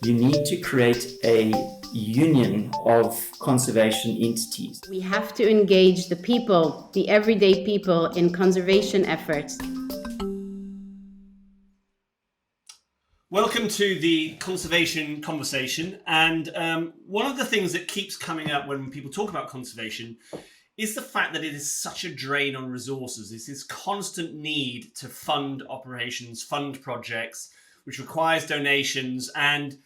You need to create a union of conservation entities. We have to engage the people, the everyday people, in conservation efforts. Welcome to the conservation conversation. And one of the things that keeps coming up when people talk about conservation is the fact that it is such a drain on resources. It's this constant need to fund operations, fund projects, which requires donations. And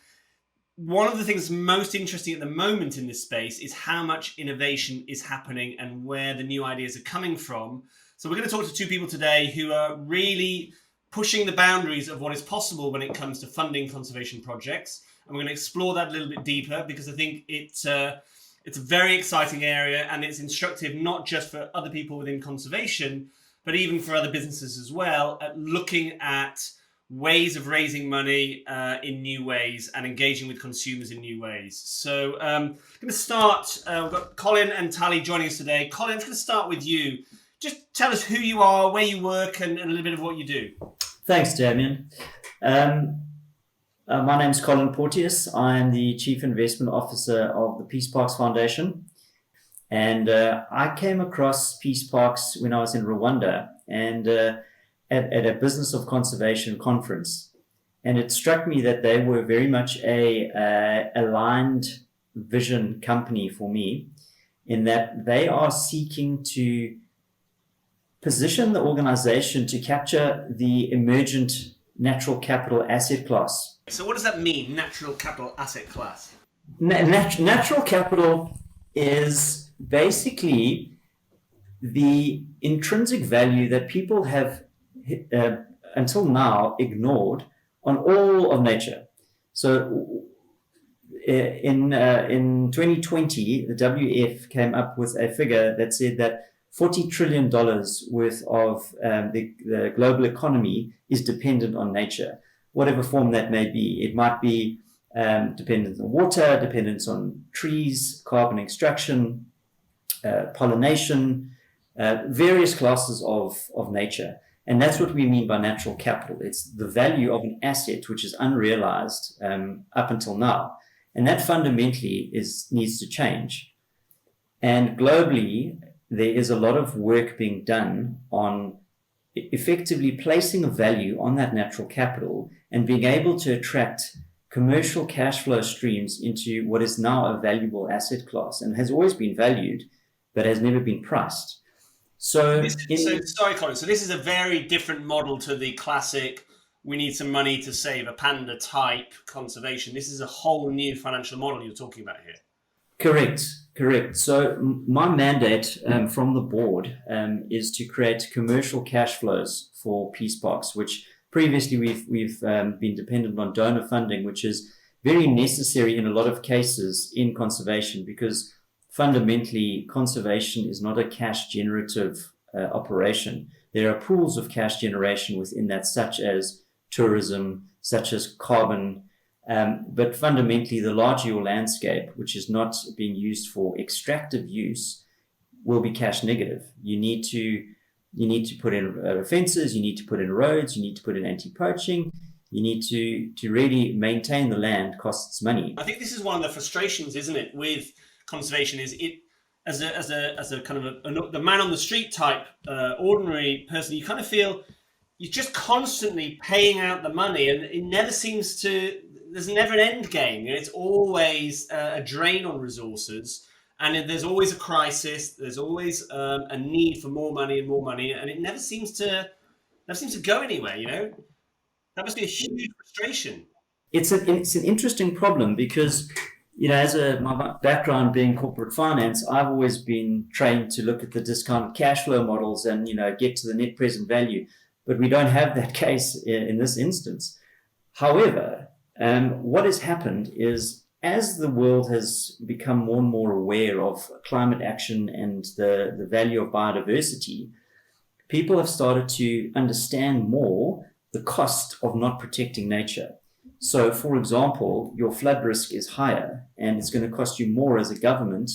one of the things most interesting at the moment in this space is how much innovation is happening and where the new ideas are coming from. So we're going to talk to two people today who are really pushing the boundaries of what is possible when it comes to funding conservation projects. And we're going to explore that a little bit deeper because I think it's a very exciting area and it's instructive not just for other people within conservation, but even for other businesses as well, at looking at ways of raising money in new ways and engaging with consumers in new ways. So I'm going to start, we've got Colin and Tali joining us today. Colin, I'm just going to start with you. Just tell us who you are, where you work, and a little bit of what you do. Thanks, Damien. My name is Colin Porteous. I am the Chief Investment Officer of the Peace Parks Foundation. And I came across Peace Parks when I was in Rwanda and at a Business of Conservation conference. And it struck me that they were very much a aligned vision company for me, in that they are seeking to position the organization to capture the emergent natural capital asset class. So what does that mean, natural capital asset class? Natural capital is basically the intrinsic value that people have until now ignored on all of nature. So in 2020, the WF came up with a figure that said that $40 trillion worth of the global economy is dependent on nature, whatever form that may be. It might be dependence on water, dependence on trees, carbon extraction, pollination, various classes of nature. And that's what we mean by natural capital. It's the value of an asset which is unrealized up until now. And that fundamentally needs to change. And globally, there is a lot of work being done on effectively placing a value on that natural capital and being able to attract commercial cash flow streams into what is now a valuable asset class and has always been valued, but has never been priced. Sorry, Colin. So this is a very different model to the classic, we need some money to save a panda type conservation. This is a whole new financial model you're talking about here. Correct. So my mandate from the board is to create commercial cash flows for Peace Parks, which previously we've been dependent on donor funding, which is very necessary in a lot of cases in conservation, because fundamentally conservation is not a cash generative operation. There are pools of cash generation within that, such as tourism, such as carbon. But fundamentally, the larger your landscape, which is not being used for extractive use, will be cash negative. You need to put in fences, you need to put in roads, you need to put in anti-poaching. You need to really maintain the land, costs money. I think this is one of the frustrations, isn't it, with conservation, is it as a kind of the man on the street type, ordinary person, you kind of feel you're just constantly paying out the money, and it never seems to. There's never an end game. It's always a drain on resources, and there's always a crisis. There's always a need for more money, and it never seems to go anywhere. You know, that must be a huge frustration. It's an interesting problem because, you know, my background being corporate finance, I've always been trained to look at the discounted cash flow models and, you know, get to the net present value, but we don't have that case in this instance. However, what has happened is, as the world has become more and more aware of climate action and the value of biodiversity, people have started to understand more the cost of not protecting nature. So, for example, your flood risk is higher, and it's going to cost you more as a government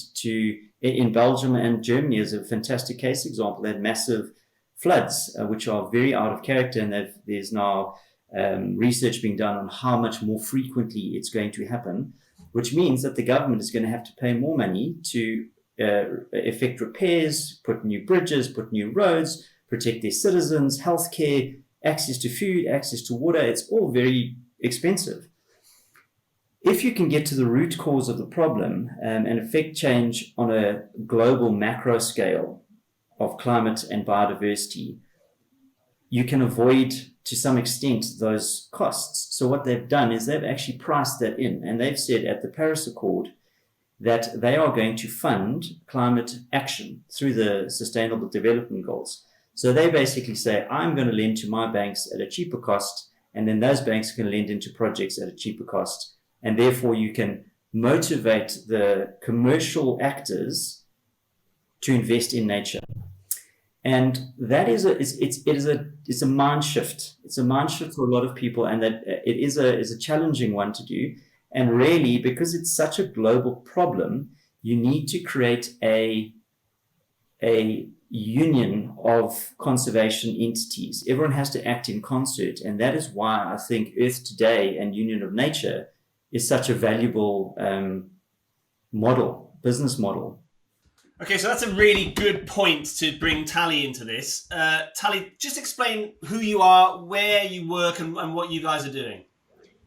in Belgium and Germany is a fantastic case example. They had massive floods, which are very out of character, and there's now research being done on how much more frequently it's going to happen, which means that the government is going to have to pay more money to effect repairs, put new bridges, put new roads, protect their citizens, healthcare, access to food, access to water. It's all very expensive. If you can get to the root cause of the problem and effect change on a global macro scale of climate and biodiversity, you can avoid to some extent those costs. So what they've done is they've actually priced that in, and they've said at the Paris Accord that they are going to fund climate action through the Sustainable Development Goals. So they basically say, I'm going to lend to my banks at a cheaper cost, and then those banks can lend into projects at a cheaper cost. And therefore you can motivate the commercial actors to invest in nature. And that is a mind shift. It's a mind shift for a lot of people, and that it is a challenging one to do. And really, because it's such a global problem, you need to create a union of conservation entities. Everyone has to act in concert, and that is why I think EarthToday and Union of Nature is such a valuable business model. Okay, so that's a really good point to bring Tali into this. Tali, just explain who you are, where you work, and what you guys are doing.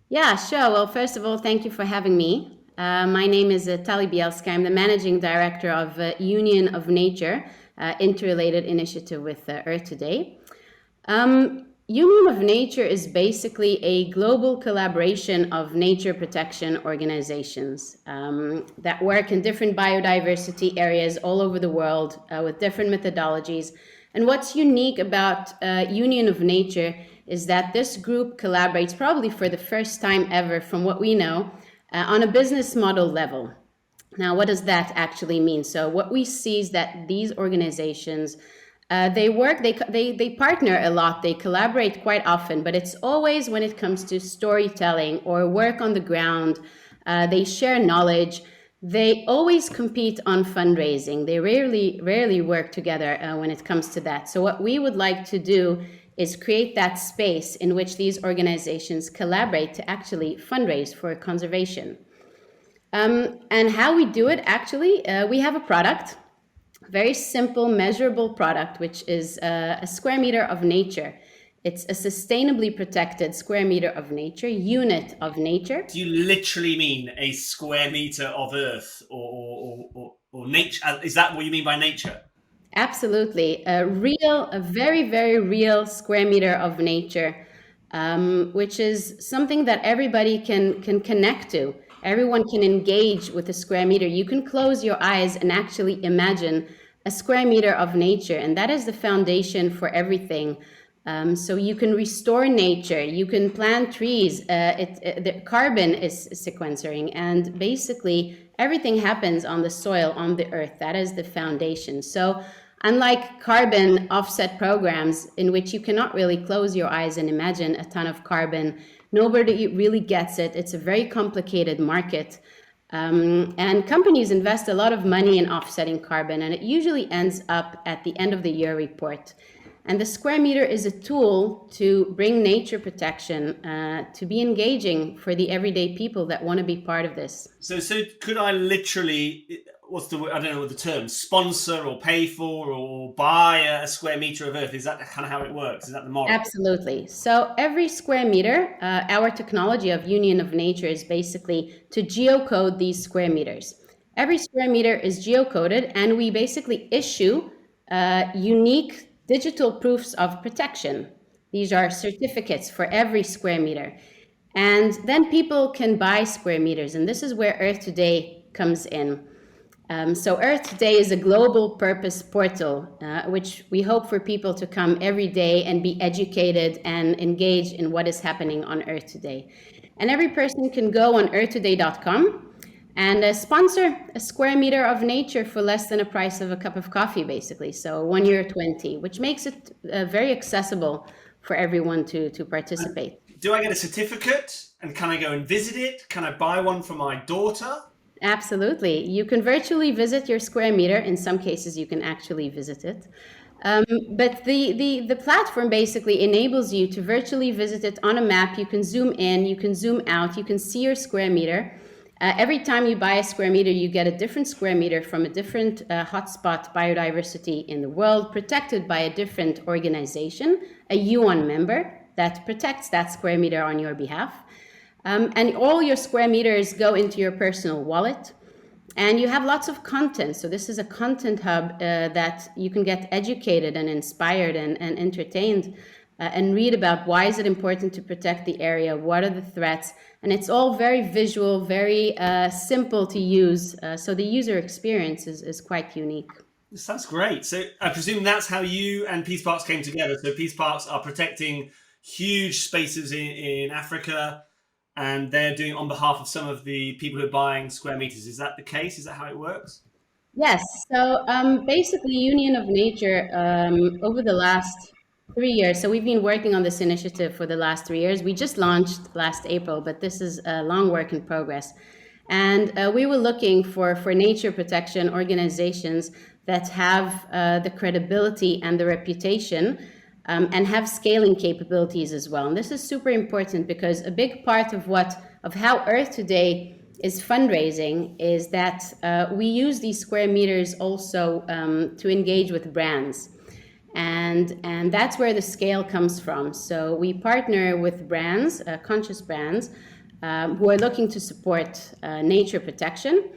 Yeah, sure. Well, first of all, thank you for having me. My name is Tali Bielska. I'm the managing director of Union of Nature, interrelated initiative with EarthToday. Union of Nature is basically a global collaboration of nature protection organizations that work in different biodiversity areas all over the world with different methodologies. And what's unique about Union of Nature is that this group collaborates probably for the first time ever, from what we know, on a business model level. Now, what does that actually mean? So what we see is that these organizations they partner a lot, they collaborate quite often, but it's always when it comes to storytelling or work on the ground. They share knowledge. They always compete on fundraising. They rarely work together when it comes to that. So what we would like to do is create that space in which these organizations collaborate to actually fundraise for conservation. And how we do it, actually, we have a product. Very simple, measurable product, which is a square meter of nature. It's a sustainably protected square meter of nature, unit of nature. Do you literally mean a square meter of earth or nature? Is that what you mean by nature? Absolutely. A very, very real square meter of nature, which is something that everybody can connect to. Everyone can engage with a square meter. You can close your eyes and actually imagine a square meter of nature, and that is the foundation for everything. So you can restore nature, you can plant trees, the carbon is sequestering, and basically everything happens on the soil, on the earth. That is the foundation. So unlike carbon offset programs in which you cannot really close your eyes and imagine a ton of carbon, nobody really gets it. It's a very complicated market. And companies invest a lot of money in offsetting carbon, and it usually ends up at the end of the year report. And the square meter is a tool to bring nature protection to be engaging for the everyday people that want to be part of this. So could I literally, I don't know what the term, sponsor or pay for or buy a square meter of earth? Is that kind of how it works? Is that the model? Absolutely. So every square meter, our technology of Union of Nature is basically to geocode these square meters. Every square meter is geocoded, and we basically issue unique digital proofs of protection. These are certificates for every square meter. And then people can buy square meters, and this is where EarthToday comes in. So EarthToday is a global purpose portal, which we hope for people to come every day and be educated and engaged in what is happening on EarthToday. And every person can go on earthtoday.com and sponsor a square meter of nature for less than a price of a cup of coffee, basically. So €1.20, which makes it very accessible for everyone to participate. Do I get a certificate, and can I go and visit it? Can I buy one for my daughter? Absolutely. You can virtually visit your square meter. In some cases, you can actually visit it. But the platform basically enables you to virtually visit it on a map. You can zoom in, you can zoom out, you can see your square meter. Every time you buy a square meter, you get a different square meter from a different hotspot biodiversity in the world, protected by a different organization, a UN member that protects that square meter on your behalf. And all your square meters go into your personal wallet. And you have lots of content. So this is a content hub that you can get educated and inspired and entertained and read about why is it important to protect the area, what are the threats. And it's all very visual, very simple to use. So the user experience is quite unique. This sounds great. So I presume that's how you and Peace Parks came together. So Peace Parks are protecting huge spaces in Africa, and they're doing it on behalf of some of the people who are buying square meters. Is that the case? Is that how it works? Yes. So basically, Union of Nature, over the last 3 years, so we've been working on this initiative for the last 3 years. We just launched last April, but this is a long work in progress. And we were looking for nature protection organizations that have the credibility and the reputation and have scaling capabilities as well. And this is super important because a big part of how EarthToday is fundraising is that we use these square meters also to engage with brands. And that's where the scale comes from. So we partner with brands, conscious brands, who are looking to support nature protection.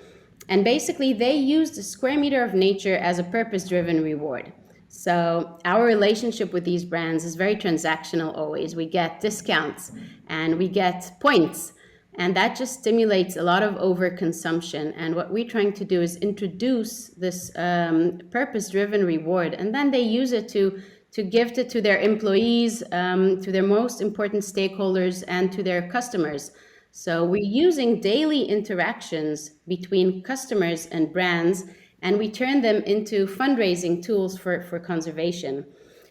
And basically, they use the square meter of nature as a purpose-driven reward. So our relationship with these brands is very transactional always. We get discounts and we get points. And that just stimulates a lot of overconsumption. And what we're trying to do is introduce this purpose-driven reward. And then they use it to gift it to their employees, to their most important stakeholders, and to their customers. So we're using daily interactions between customers and brands, and we turn them into fundraising tools for conservation.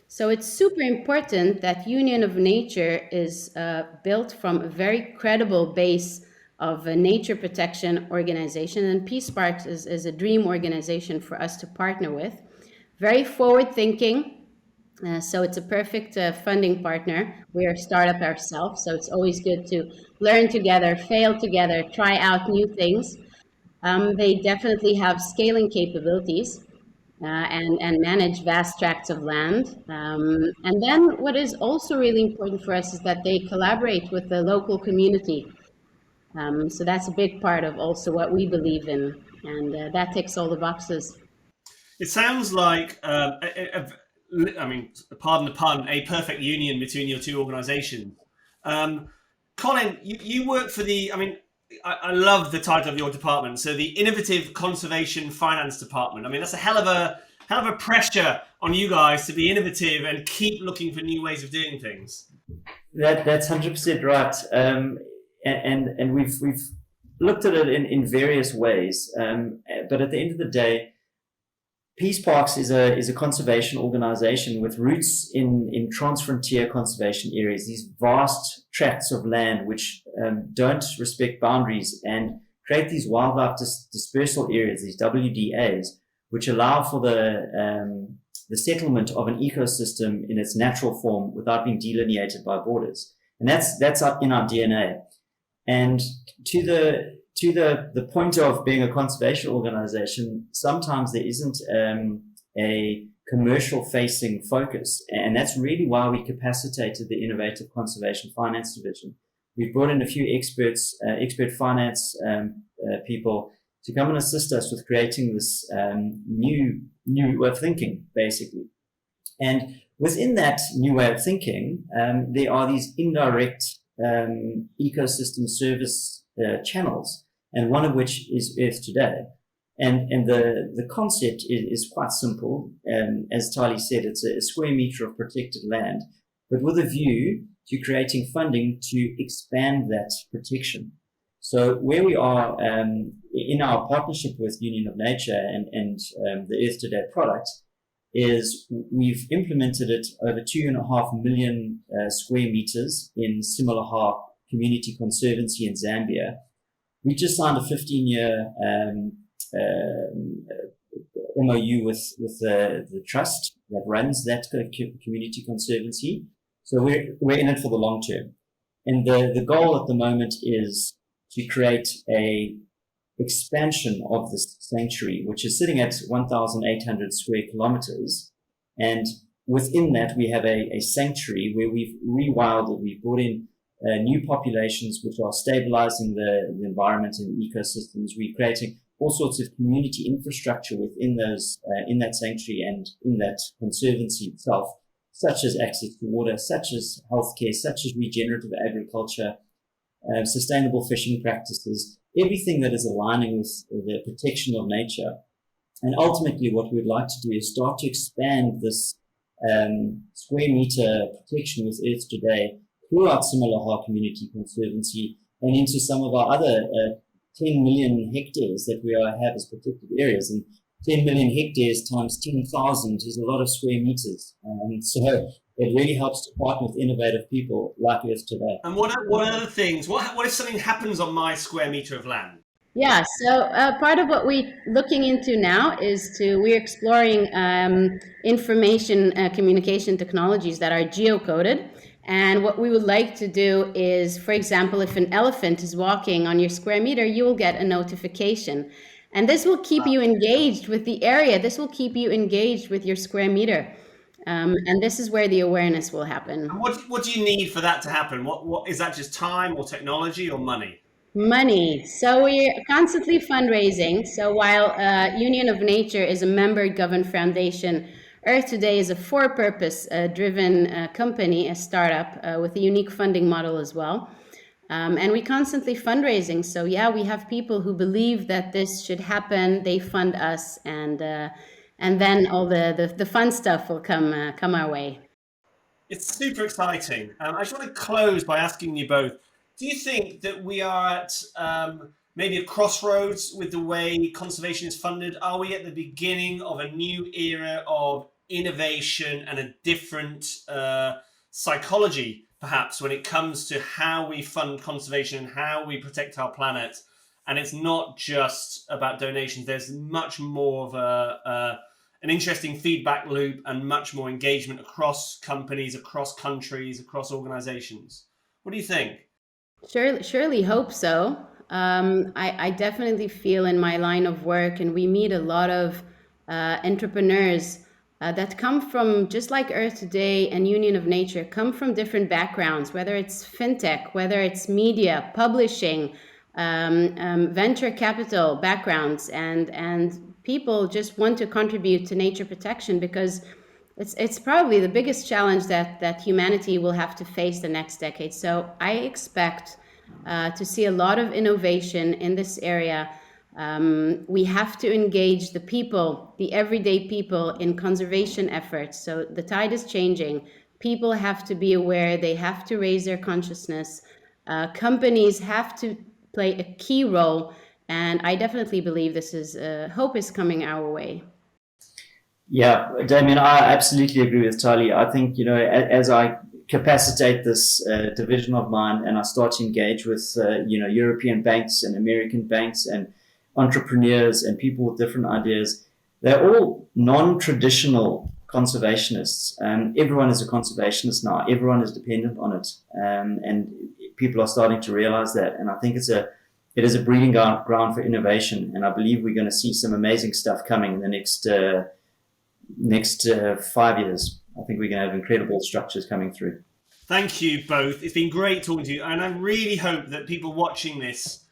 So it's super important that Union of Nature is built from a very credible base of a nature protection organization, and Peace Parks is a dream organization for us to partner with. Very forward-thinking, so it's a perfect funding partner. We're a startup ourselves, so it's always good to learn together, fail together, try out new things. They definitely have scaling capabilities and manage vast tracts of land. And then what is also really important for us is that they collaborate with the local community. So that's a big part of also what we believe in, and that ticks all the boxes. It sounds like, I mean, pardon the pun, a perfect union between your two organizations. Colin, you work for I mean, I love the title of your department. So the Innovative Conservation Finance Department. I mean, that's a hell of a pressure on you guys to be innovative and keep looking for new ways of doing things. That's 100% right. And we've looked at it in various ways. But at the end of the day, Peace Parks is a conservation organization with roots in transfrontier conservation areas, these vast tracts of land which don't respect boundaries and create these wildlife dispersal areas, these WDAs, which allow for the settlement of an ecosystem in its natural form without being delineated by borders. And that's in our DNA. And to the point of being a conservation organization, sometimes there isn't a commercial facing focus. And that's really why we capacitated the Innovative Conservation Finance Division. We've brought in a few experts, expert finance people to come and assist us with creating this new way of thinking, basically. And within that new way of thinking, there are these indirect ecosystem service channels, and one of which is EarthToday. And the concept is quite simple. As Tali said, it's a square meter of protected land, but with a view to creating funding to expand that protection. So where we are in our partnership with Union of Nature and the EarthToday product is we've implemented it over 2.5 million square meters in Simalaha Community Conservancy in Zambia. We just signed a 15-year MOU with the trust that runs that community conservancy. So we're in it for the long term. And the goal at the moment is to create a expansion of this sanctuary, which is sitting at 1,800 square kilometers. And within that, we have a sanctuary where we've rewilded, we've brought in new populations which are stabilizing the environment and ecosystems. We're creating all sorts of community infrastructure within those, in that sanctuary and in that conservancy itself, such as access to water, such as healthcare, such as regenerative agriculture, sustainable fishing practices, everything that is aligning with the protection of nature. And ultimately, what we'd like to do is start to expand this square meter protection with EarthToday throughout Simalaha Community Conservancy and into some of our other 10 million hectares that we have as protected areas. And 10 million hectares times 10,000 is a lot of square meters. So it really helps to partner with innovative people like EarthToday. And what are the things? What if something happens on my square meter of land? Yeah, so part of what we're looking into now is we're exploring information communication technologies that are geocoded. And what we would like to do is, for example, if an elephant is walking on your square meter, you will get a notification. And this will keep you engaged with the area. This will keep you engaged with your square meter. And this is where the awareness will happen. And what do you need for that to happen? What is that, just time or technology or money? Money. So we're constantly fundraising. So while Union of Nature is a member-governed foundation, EarthToday is a for-purpose driven company, a startup with a unique funding model as well. And we constantly fundraising. So yeah, we have people who believe that this should happen. They fund us, and then all the fun stuff will come our way. It's super exciting. I just want to close by asking you both, do you think that we are at maybe a crossroads with the way conservation is funded? Are we at the beginning of a new era of innovation and a different psychology, perhaps, when it comes to how we fund conservation and how we protect our planet? And it's not just about donations. There's much more of an interesting feedback loop and much more engagement across companies, across countries, across organizations. What do you think? Surely hope so. I definitely feel in my line of work, and we meet a lot of entrepreneurs that come from, just like EarthToday and Union of Nature, come from different backgrounds, whether it's fintech, whether it's media, publishing, venture capital backgrounds, and people just want to contribute to nature protection because it's probably the biggest challenge that humanity will have to face the next decade. So I expect to see a lot of innovation in this area. We have to engage the people, the everyday people, in conservation efforts. So the tide is changing. People have to be aware. They have to raise their consciousness. Companies have to play a key role. And I definitely believe hope is coming our way. Yeah, Damien, I absolutely agree with Tali. I think, as I capacitate this division of mine and I start to engage with, European banks and American banks and entrepreneurs and people with different ideas, they're all non-traditional conservationists. Everyone is a conservationist now. Everyone is dependent on it. And people are starting to realize that. And I think it is a breeding ground for innovation. And I believe we're going to see some amazing stuff coming in the next 5 years. I think we're going to have incredible structures coming through. Thank you both. It's been great talking to you. And I really hope that people watching this,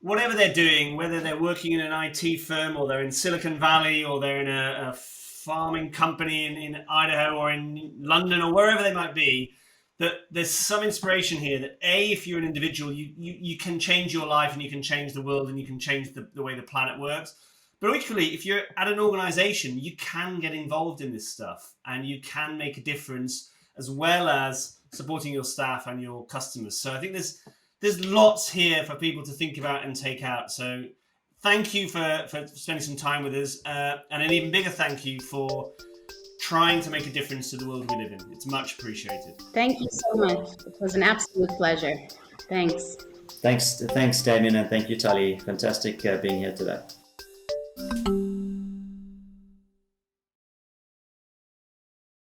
whatever they're doing, whether they're working in an IT firm or they're in Silicon Valley or they're in a farming company in Idaho or in London or wherever they might be, that there's some inspiration here that if you're an individual, you can change your life and you can change the world and you can change the way the planet works. But equally, if you're at an organization, you can get involved in this stuff and you can make a difference as well as supporting your staff and your customers. So I think there's lots here for people to think about and take out. So thank you for spending some time with us. And an even bigger thank you for trying to make a difference to the world we live in. It's much appreciated. Thank you so much. It was an absolute pleasure. Thanks. Thanks, Damien, and thank you, Tali. Fantastic being here today.